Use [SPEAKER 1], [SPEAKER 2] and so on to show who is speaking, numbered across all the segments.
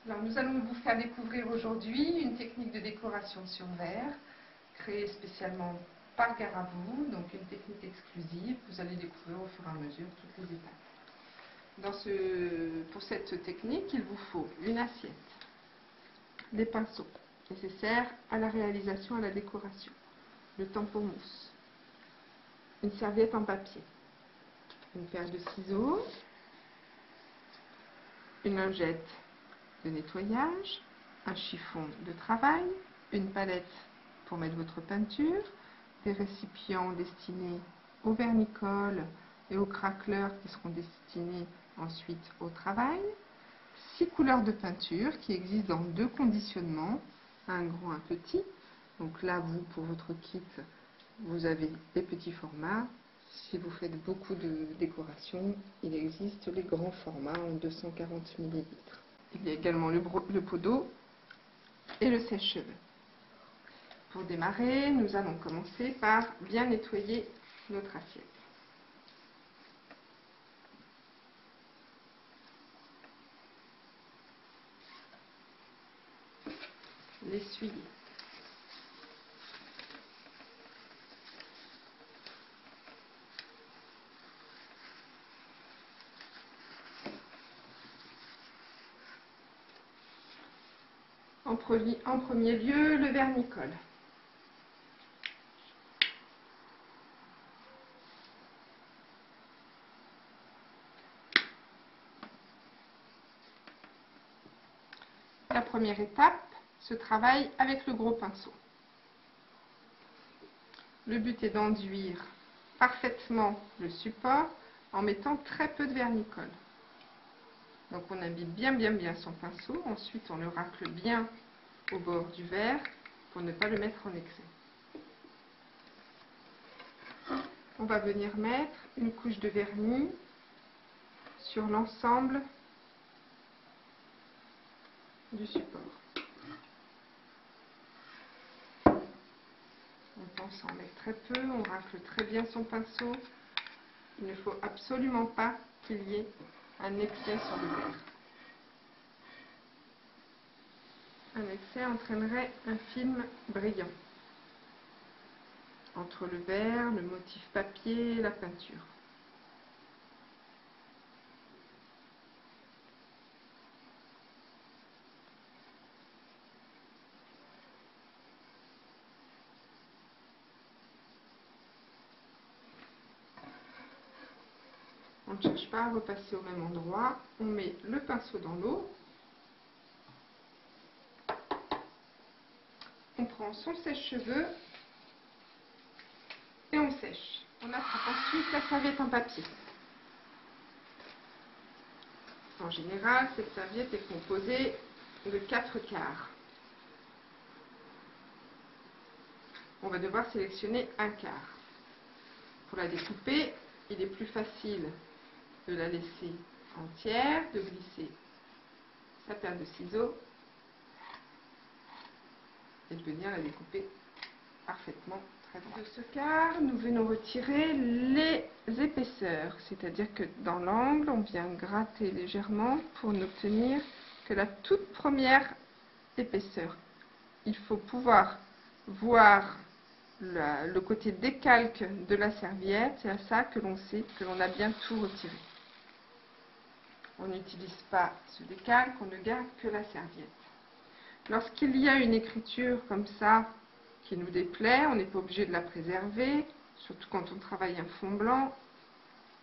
[SPEAKER 1] Alors, nous allons vous faire découvrir aujourd'hui une technique de décoration sur verre créée spécialement par Garavou, donc une technique exclusive. Vous allez découvrir au fur et à mesure toutes les étapes. Pour cette technique, il vous faut une assiette, des pinceaux nécessaires à la réalisation et à la décoration, le tampon mousse, une serviette en papier, une paire de ciseaux, une lingette de nettoyage, un chiffon de travail, une palette pour mettre votre peinture, des récipients destinés au vernicole et au craqueleur qui seront destinés ensuite au travail, 6 couleurs de peinture qui existent dans 2 conditionnements, un grand, un petit. Donc là, vous, pour votre kit, vous avez les petits formats. Si vous faites beaucoup de décoration, il existe les grands formats en 240 ml. Il y a également le pot d'eau et le sèche-cheveux. Pour démarrer, nous allons commencer par bien nettoyer notre assiette. L'essuyer. En premier lieu, le vernicole. La première étape se travaille avec le gros pinceau. Le but est d'enduire parfaitement le support en mettant très peu de vernicole. Donc on imbibe bien son pinceau, ensuite on le racle bien au bord du verre pour ne pas le mettre en excès. On va venir mettre une couche de vernis sur l'ensemble du support. On pense en mettre très peu, on racle très bien son pinceau. Il ne faut absolument pas qu'il y ait un excès sur le verre. Un excès entraînerait un film brillant entre le verre, le motif papier et la peinture. On ne cherche pas à repasser au même endroit. On met le pinceau dans l'eau. On prend son sèche-cheveux et on sèche. On attrape ensuite la serviette en papier. En général, cette serviette est composée de 4 quarts. On va devoir sélectionner un quart. Pour la découper, il est plus facile de la laisser entière, de glisser sa paire de ciseaux et de venir la découper parfaitement très droite. De ce quart, nous venons retirer les épaisseurs, c'est-à-dire que dans l'angle, on vient gratter légèrement pour n'obtenir que la toute première épaisseur. Il faut pouvoir voir le côté décalque de la serviette, c'est à ça que l'on sait que l'on a bien tout retiré. On n'utilise pas ce décalque, on ne garde que la serviette. Lorsqu'il y a une écriture comme ça qui nous déplaît, on n'est pas obligé de la préserver, surtout quand on travaille un fond blanc,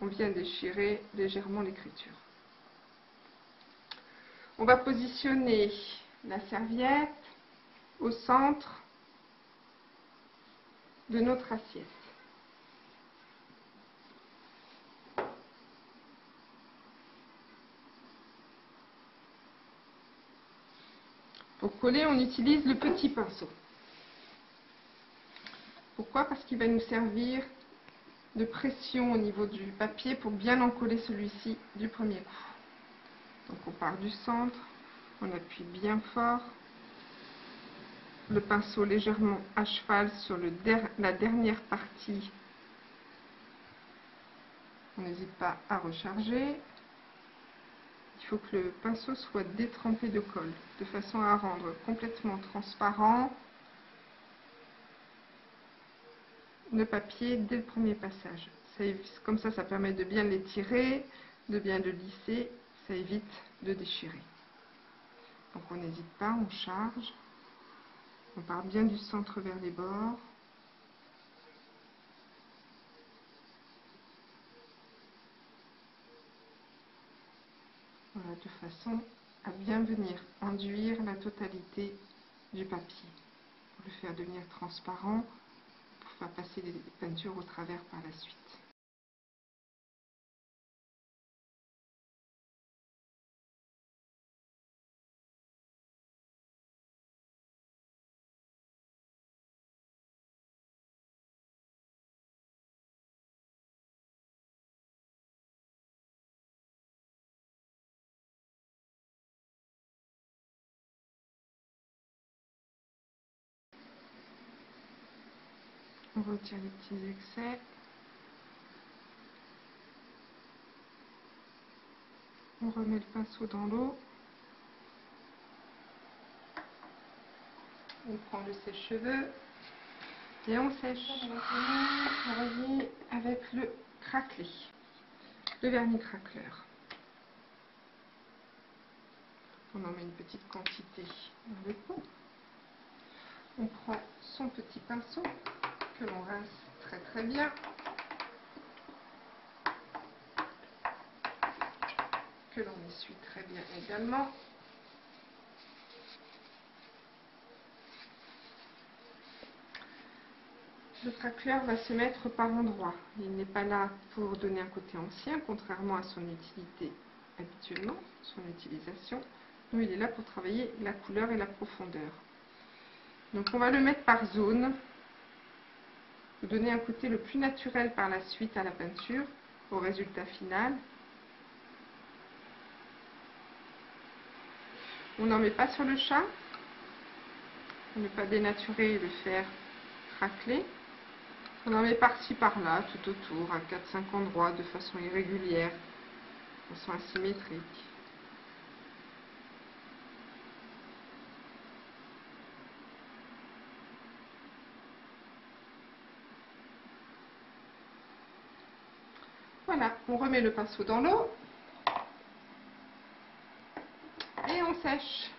[SPEAKER 1] on vient déchirer légèrement l'écriture. On va positionner la serviette au centre de notre assiette. Pour coller, on utilise le petit pinceau. Pourquoi? Parce qu'il va nous servir de pression au niveau du papier pour bien en coller celui-ci du premier coup. Donc on part du centre, on appuie bien fort, le pinceau légèrement à cheval sur la dernière partie. On n'hésite pas à recharger. Il faut que le pinceau soit détrempé de colle, de façon à rendre complètement transparent le papier dès le premier passage. Comme ça permet de bien l'étirer, de bien le lisser, ça évite de déchirer. Donc on n'hésite pas, on charge, on part bien du centre vers les bords. Voilà, de façon à bien venir enduire la totalité du papier, pour le faire devenir transparent, pour faire passer les peintures au travers par la suite. On retire les petits excès. On remet le pinceau dans l'eau. On prend le sèche-cheveux et on sèche. On va travailler avec le craquelé, le vernis craqueleur. On en met une petite quantité dans le pot. On prend son petit pinceau que l'on rince très bien, que l'on essuie très bien également. Le craqueleur va se mettre par endroits. Il n'est pas là pour donner un côté ancien, contrairement à son utilité habituellement, son utilisation. Nous, il est là pour travailler la couleur et la profondeur. Donc on va le mettre par zone, pour donner un côté le plus naturel par la suite à la peinture, au résultat final. On n'en met pas sur le chat, pour ne pas dénaturer et le faire craqueler. On en met par-ci par-là, tout autour, à 4-5 endroits, de façon irrégulière, de façon asymétrique. Voilà, on remet le pinceau dans l'eau et on sèche.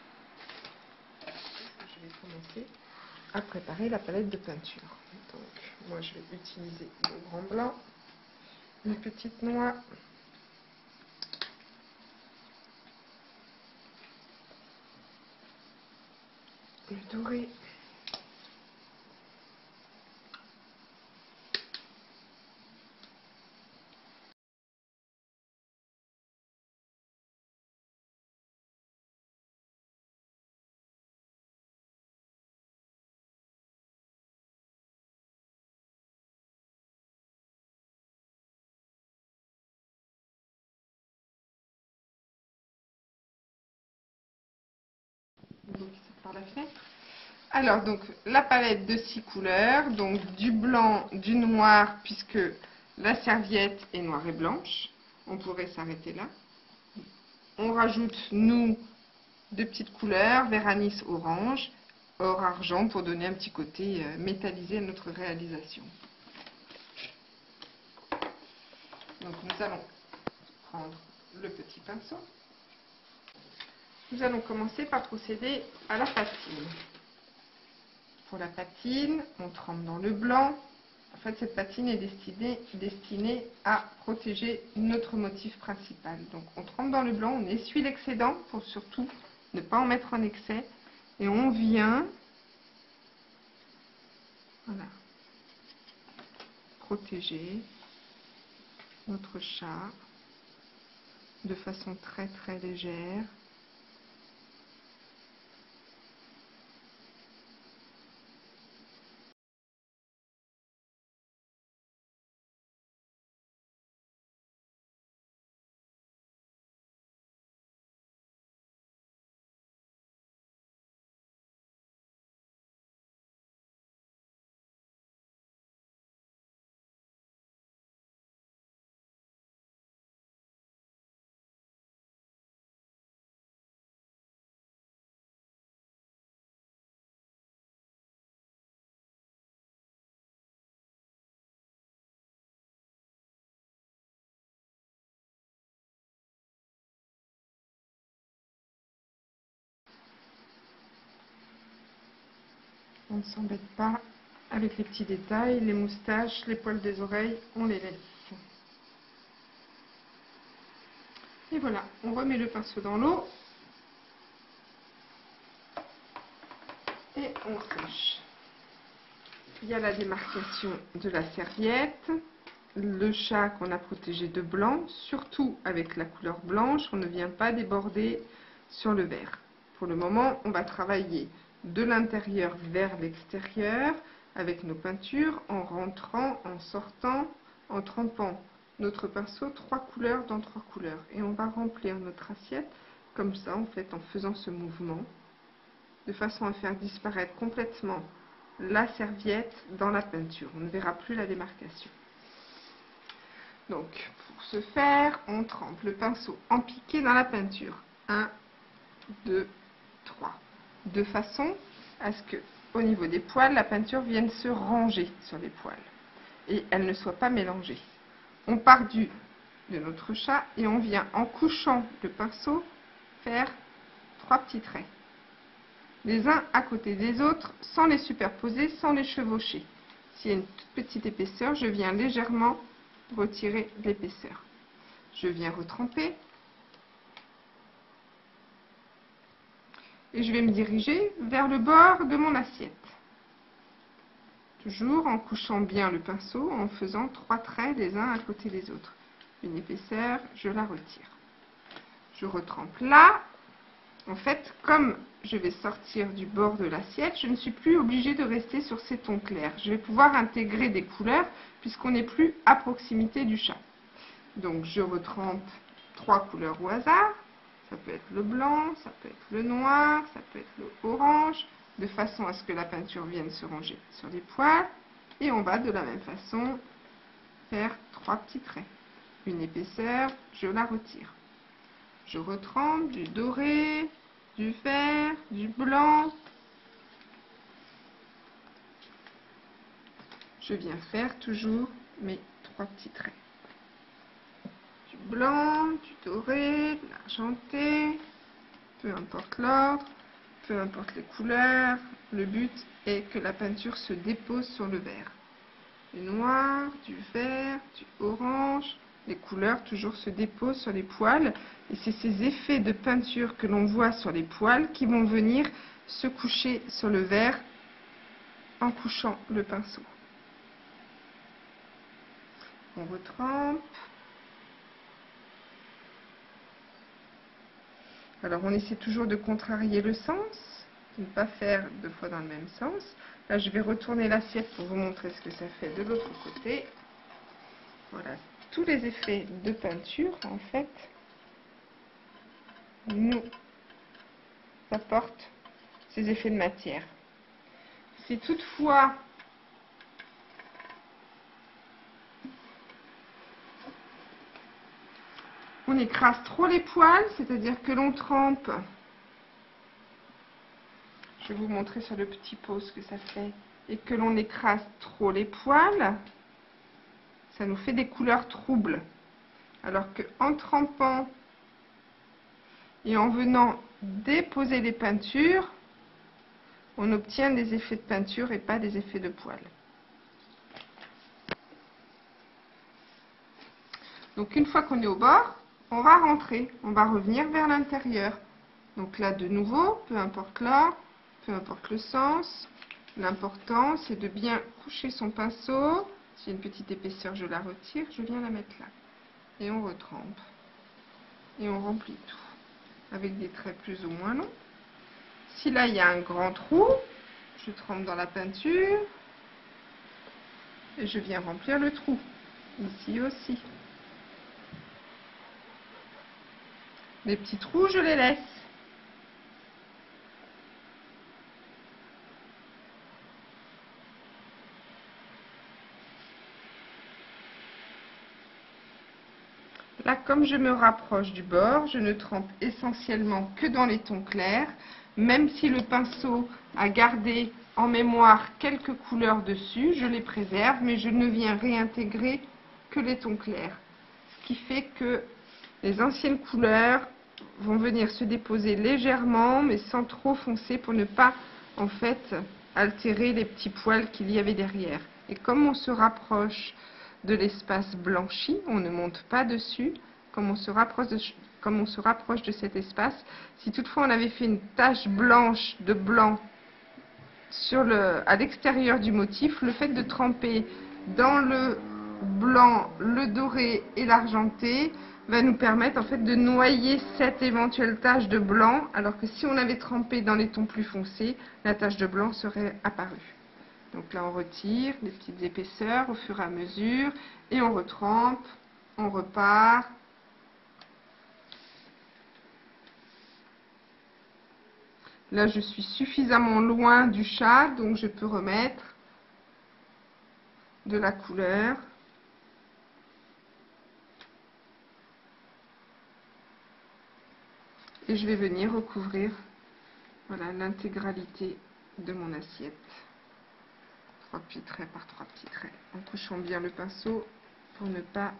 [SPEAKER 1] Je vais commencer à préparer la palette de peinture. Donc, moi je vais utiliser le grand blanc, une petite noix, le doré, par la fenêtre. Alors, donc, la palette de 6 couleurs, donc du blanc, du noir, puisque la serviette est noire et blanche. On pourrait s'arrêter là. On rajoute, nous, deux petites couleurs, vert anis orange, or argent, pour donner un petit côté métallisé à notre réalisation. Donc, nous allons prendre le petit pinceau. Nous allons commencer par procéder à la patine. Pour la patine, on trempe dans le blanc. En fait, cette patine est destinée à protéger notre motif principal. Donc, on trempe dans le blanc, on essuie l'excédent pour surtout ne pas en mettre en excès. Et on vient, voilà, protéger notre chat de façon très légère. On ne s'embête pas avec les petits détails, les moustaches, les poils des oreilles, on les laisse. Et voilà, on remet le pinceau dans l'eau et on sèche. Il y a la démarcation de la serviette, le chat qu'on a protégé de blanc, surtout avec la couleur blanche, on ne vient pas déborder sur le vert. Pour le moment, on va travailler de l'intérieur vers l'extérieur avec nos peintures, en rentrant, en sortant, en trempant notre pinceau 3 couleurs dans 3 couleurs. Et on va remplir notre assiette comme ça, en fait, en faisant ce mouvement, de façon à faire disparaître complètement la serviette dans la peinture. On ne verra plus la démarcation. Donc, pour ce faire, on trempe le pinceau en piqué dans la peinture. 1, 2, 3. De façon à ce que, au niveau des poils, la peinture vienne se ranger sur les poils et elle ne soit pas mélangée. On part de notre chat et on vient, en couchant le pinceau, faire 3 petits traits, les uns à côté des autres, sans les superposer, sans les chevaucher. S'il y a une toute petite épaisseur, je viens légèrement retirer l'épaisseur. Je viens retremper et je vais me diriger vers le bord de mon assiette. Toujours en couchant bien le pinceau, en faisant 3 traits les uns à côté des autres. Une épaisseur, je la retire. Je retrempe là. En fait, comme je vais sortir du bord de l'assiette, je ne suis plus obligée de rester sur ces tons clairs. Je vais pouvoir intégrer des couleurs puisqu'on n'est plus à proximité du chat. Donc, je retrempe 3 couleurs au hasard. Ça peut être le blanc, ça peut être le noir, ça peut être le orange, de façon à ce que la peinture vienne se ranger sur les poils. Et on va de la même façon faire 3 petits traits. Une épaisseur, je la retire. Je retrempe du doré, du vert, du blanc. Je viens faire toujours mes 3 petits traits. Du blanc, du doré, de l'argenté, peu importe l'ordre, peu importe les couleurs, le but est que la peinture se dépose sur le vert. Du noir, du vert, du orange, les couleurs toujours se déposent sur les poils et c'est ces effets de peinture que l'on voit sur les poils qui vont venir se coucher sur le vert en couchant le pinceau. On retrempe. Alors on essaie toujours de contrarier le sens, de ne pas faire 2 fois dans le même sens. Là je vais retourner l'assiette pour vous montrer ce que ça fait de l'autre côté. Voilà, tous les effets de peinture en fait nous apportent ces effets de matière. Si toutefois on écrase trop les poils, c'est-à-dire que l'on trempe, je vais vous montrer sur le petit pot ce que ça fait, et que l'on écrase trop les poils, ça nous fait des couleurs troubles. Alors qu'en trempant et en venant déposer les peintures, on obtient des effets de peinture et pas des effets de poils. Donc une fois qu'on est au bord, on va rentrer, on va revenir vers l'intérieur. Donc là de nouveau, peu importe l'ordre, peu importe le sens, l'important c'est de bien coucher son pinceau. S'il y a une petite épaisseur, je la retire, je viens la mettre là. Et on retrempe. Et on remplit tout. Avec des traits plus ou moins longs. Si là il y a un grand trou, je trempe dans la peinture. Et je viens remplir le trou. Ici aussi. Les petits trous, je les laisse. Là, comme je me rapproche du bord, je ne trempe essentiellement que dans les tons clairs, même si le pinceau a gardé en mémoire quelques couleurs dessus, je les préserve, mais je ne viens réintégrer que les tons clairs. Ce qui fait que les anciennes couleurs vont venir se déposer légèrement, mais sans trop foncer pour ne pas, en fait, altérer les petits poils qu'il y avait derrière. Et comme on se rapproche de l'espace blanchi, on ne monte pas dessus, comme on se rapproche de cet espace, si toutefois on avait fait une tache blanche de blanc à l'extérieur du motif, le fait de tremper dans le blanc, le doré et l'argenté va nous permettre en fait de noyer cette éventuelle tache de blanc, alors que si on avait trempé dans les tons plus foncés, la tache de blanc serait apparue. Donc là on retire les petites épaisseurs au fur et à mesure et on retrempe, on repart. Là je suis suffisamment loin du chat, donc je peux remettre de la couleur. Et je vais venir recouvrir, voilà, l'intégralité de mon assiette. 3 petits traits par 3 petits traits, en touchant bien le pinceau pour ne pas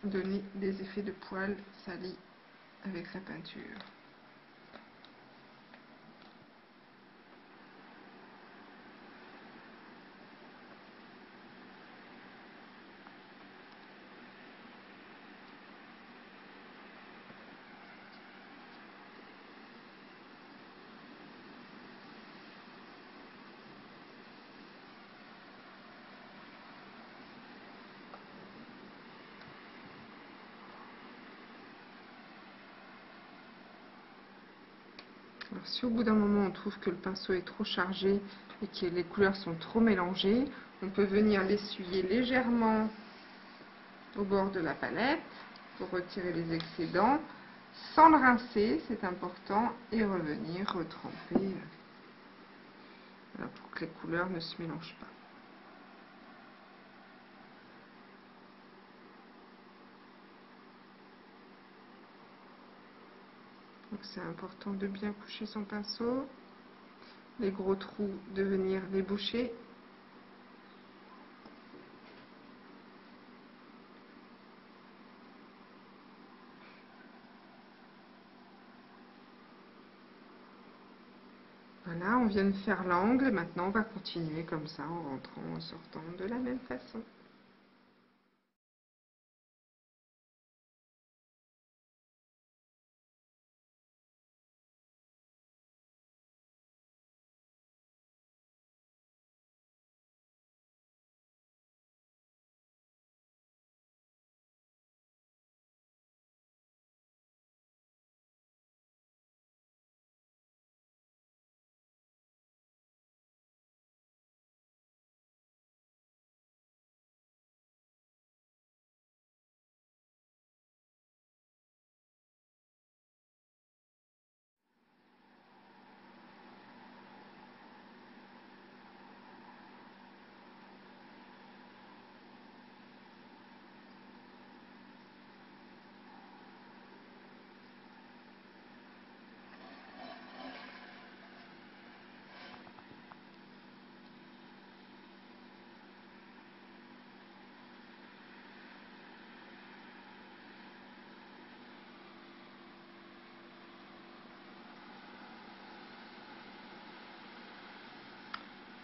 [SPEAKER 1] donner des effets de poils salis avec la peinture. Alors, si au bout d'un moment on trouve que le pinceau est trop chargé et que les couleurs sont trop mélangées, on peut venir l'essuyer légèrement au bord de la palette pour retirer les excédents, sans le rincer, c'est important, et revenir retremper voilà, pour que les couleurs ne se mélangent pas. Donc c'est important de bien coucher son pinceau, les gros trous de venir les boucher. Voilà, on vient de faire l'angle, maintenant on va continuer comme ça en rentrant, en sortant de la même façon.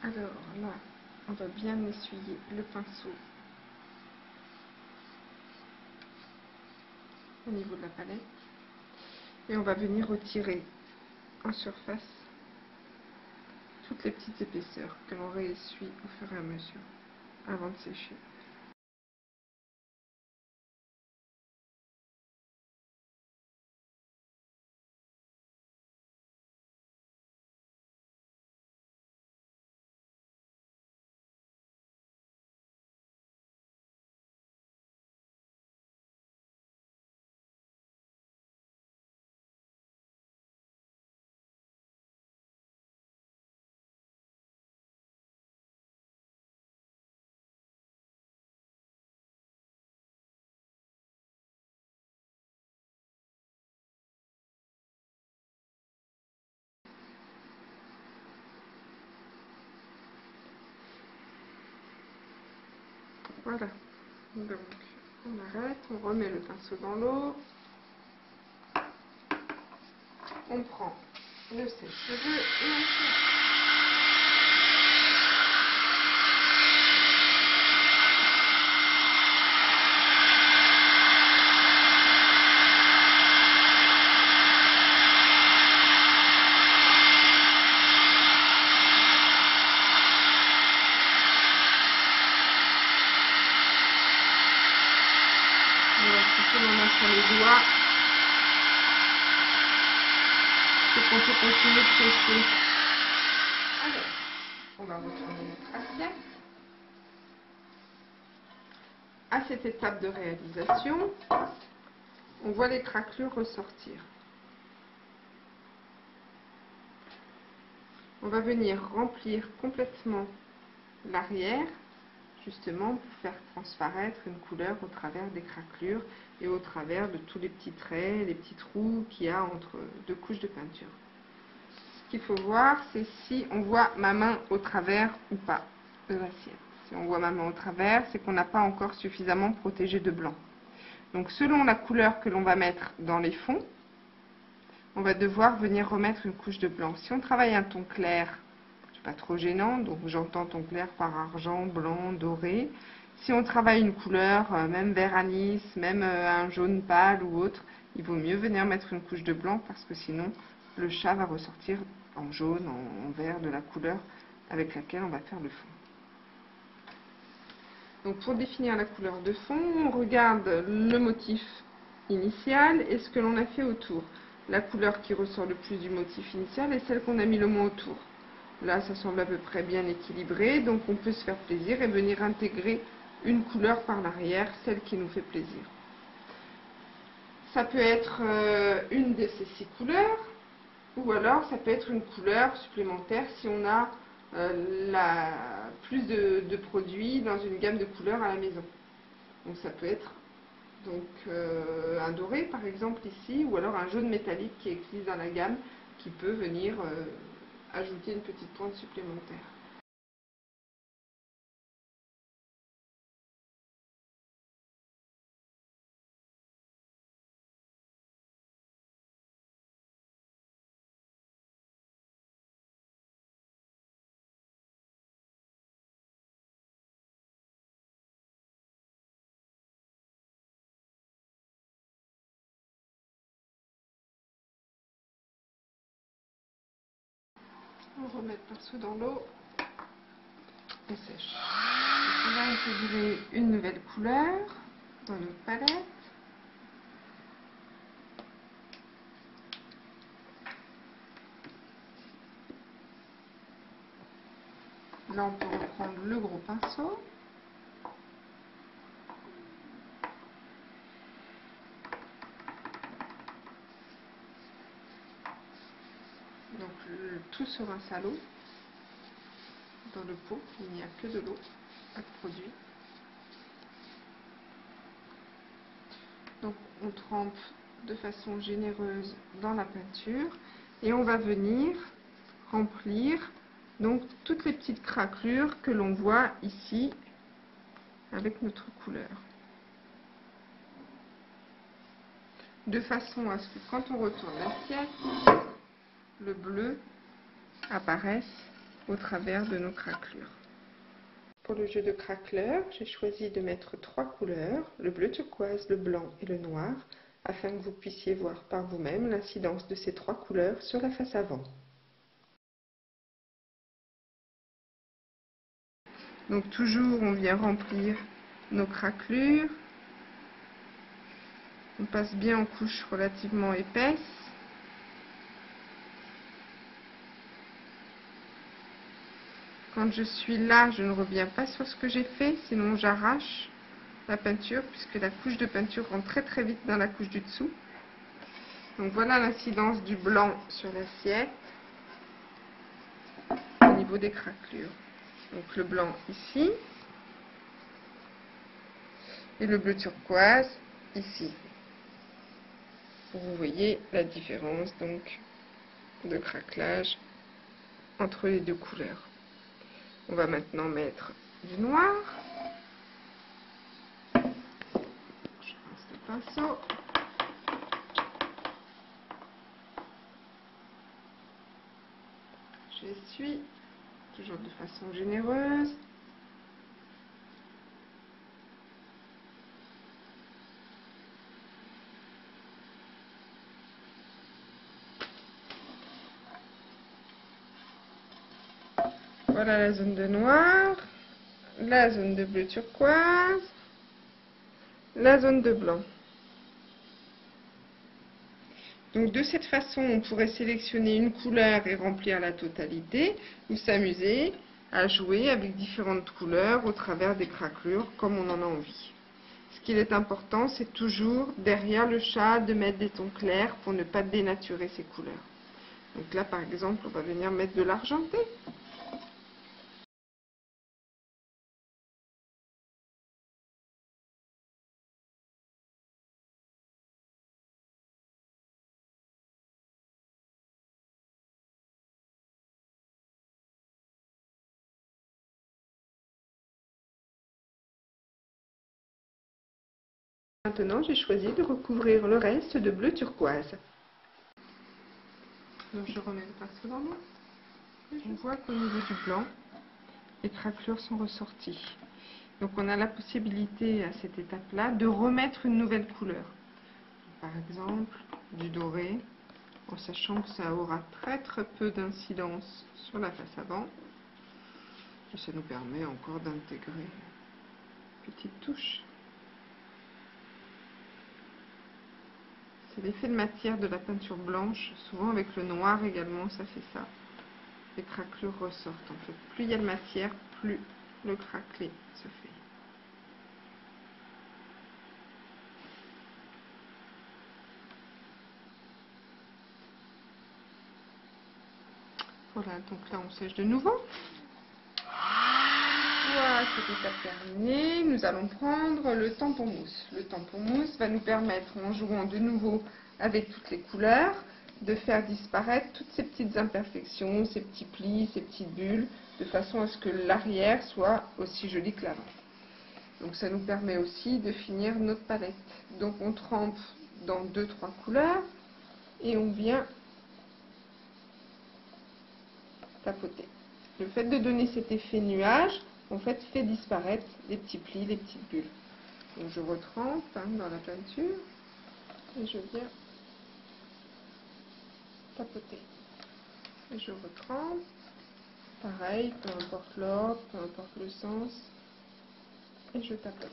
[SPEAKER 1] Alors là, on va bien essuyer le pinceau au niveau de la palette et on va venir retirer en surface toutes les petites épaisseurs que l'on réessuie au fur et à mesure avant de sécher. Voilà, donc on arrête, on remet le pinceau dans l'eau. on prend le sèche-cheveux et on fait. Sur les doigts, c'est qu'on peut continuer de presser. Alors, on va retourner notre assiette. À cette étape de réalisation, on voit les craquelures ressortir. On va venir remplir complètement l'arrière, justement pour faire transparaître une couleur au travers des craquelures et au travers de tous les petits traits, les petits trous qu'il y a entre deux couches de peinture. Ce qu'il faut voir, c'est si on voit ma main au travers ou pas de l'assiette. Si on voit ma main au travers, c'est qu'on n'a pas encore suffisamment protégé de blanc. Donc selon la couleur que l'on va mettre dans les fonds, on va devoir venir remettre une couche de blanc. Si on travaille un ton clair, c'est pas trop gênant, donc j'entends ton clair par argent, blanc, doré. Si on travaille une couleur, même vert anis, même un jaune pâle ou autre, il vaut mieux venir mettre une couche de blanc parce que sinon le chat va ressortir en jaune, en vert de la couleur avec laquelle on va faire le fond. Donc pour définir la couleur de fond, on regarde le motif initial et ce que l'on a fait autour. La couleur qui ressort le plus du motif initial est celle qu'on a mis le moins autour. Là, ça semble à peu près bien équilibré, donc on peut se faire plaisir et venir intégrer une couleur par l'arrière, celle qui nous fait plaisir. Ça peut être une de ces 6 couleurs, ou alors ça peut être une couleur supplémentaire si on a plus de produits dans une gamme de couleurs à la maison. Donc ça peut être un doré par exemple ici, ou alors un jaune métallique qui existe dans la gamme, qui peut venir ajouter une petite pointe supplémentaire. On remet le pinceau dans l'eau et sèche. Donc on va intégrer une nouvelle couleur dans notre palette. Là, on peut reprendre le gros pinceau. Donc, tout se rince à l'eau. Dans le pot, il n'y a que de l'eau, pas de produit. Donc, on trempe de façon généreuse dans la peinture et on va venir remplir donc toutes les petites craquelures que l'on voit ici avec notre couleur. De façon à ce que quand on retourne l'assiette, le bleu apparaisse au travers de nos craquelures. Pour le jeu de craqueleurs, j'ai choisi de mettre 3 couleurs, le bleu turquoise, le blanc et le noir, afin que vous puissiez voir par vous-même l'incidence de ces 3 couleurs sur la face avant. Donc toujours, on vient remplir nos craquelures. On passe bien en couches relativement épaisses. Quand je suis là, je ne reviens pas sur ce que j'ai fait, sinon j'arrache la peinture, puisque la couche de peinture rentre très très vite dans la couche du dessous. Donc voilà l'incidence du blanc sur l'assiette au niveau des craquelures. Donc le blanc ici et le bleu turquoise ici. Vous voyez la différence donc de craquelage entre les deux couleurs. On va maintenant mettre du noir. Je rince le pinceau. essuie, toujours de façon généreuse. Voilà la zone de noir, la zone de bleu turquoise, la zone de blanc. Donc de cette façon, on pourrait sélectionner une couleur et remplir la totalité, ou s'amuser à jouer avec différentes couleurs au travers des craquelures comme on en a envie. Ce qui est important, c'est toujours derrière le chat de mettre des tons clairs pour ne pas dénaturer ses couleurs. Donc là par exemple, on va venir mettre de l'argenté. Maintenant, j'ai choisi de recouvrir le reste de bleu turquoise. Donc je remets le pinceau dans l'eau. On voit qu'au niveau du blanc, les craquelures sont ressorties. Donc on a la possibilité à cette étape-là de remettre une nouvelle couleur. Par exemple, du doré, en sachant que ça aura très peu d'incidence sur la face avant. Et ça nous permet encore d'intégrer une petite touche. C'est l'effet de matière de la peinture blanche. Souvent avec le noir également, ça fait ça. Les craquelures ressortent. En fait, plus il y a de matière, plus le craquelé se fait. Voilà, donc là on sèche de nouveau. Voilà, cette étape terminée. Nous allons prendre le tampon mousse. Le tampon mousse va nous permettre, en jouant de nouveau avec toutes les couleurs, de faire disparaître toutes ces petites imperfections, ces petits plis, ces petites bulles, de façon à ce que l'arrière soit aussi joli que l'avant. Donc ça nous permet aussi de finir notre palette. Donc on trempe dans 2-3 couleurs et on vient tapoter. Le fait de donner cet effet nuage, en fait, fait disparaître les petits plis, les petites bulles. Donc je retrempe dans la peinture et je viens tapoter. Et je retrempe. Pareil, peu importe l'ordre, peu importe le sens. Et je tapote.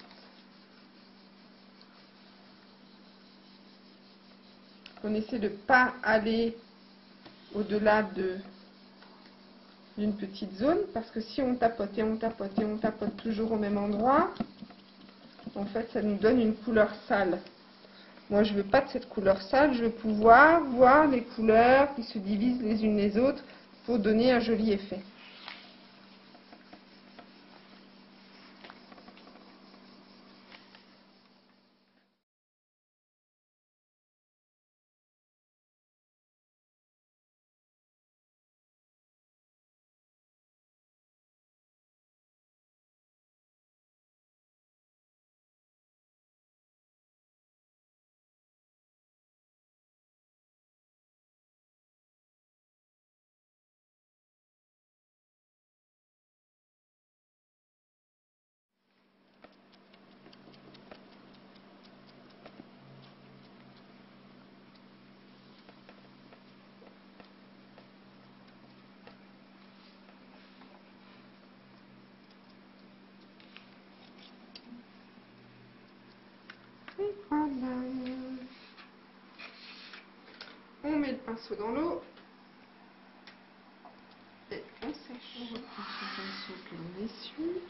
[SPEAKER 1] On essaie de ne pas aller au-delà d'une petite zone, parce que si on tapote et on tapote et on tapote toujours au même endroit, en fait ça nous donne une couleur sale. Moi je veux pas de cette couleur sale, je veux pouvoir voir les couleurs qui se divisent les unes les autres pour donner un joli effet. Et voilà. On met le pinceau dans l'eau et on sèche. On reprend ce pinceau que l'on essuie.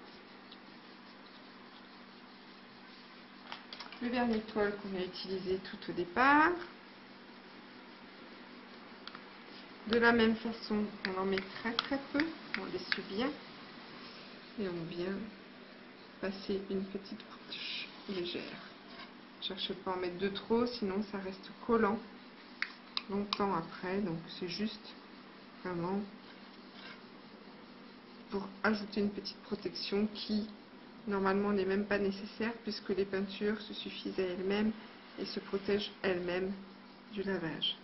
[SPEAKER 1] Le vernis-colle qu'on a utilisé tout au départ. De la même façon, on en met très peu, on l'essuie bien et on vient passer une petite couche légère. Cherchez pas à en mettre de trop, sinon ça reste collant longtemps après. Donc c'est juste vraiment pour ajouter une petite protection qui normalement n'est même pas nécessaire, puisque les peintures se suffisent à elles-mêmes et se protègent elles-mêmes du lavage.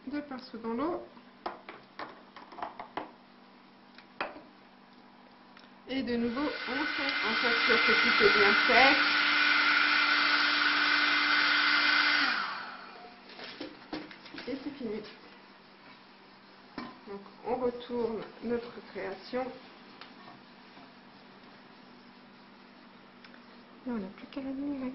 [SPEAKER 1] 2 pinceaux dans l'eau. Et de nouveau, on s'assure que tout est bien sec. Et c'est fini. Donc on retourne notre création. Là, on n'a plus qu'à l'admirer.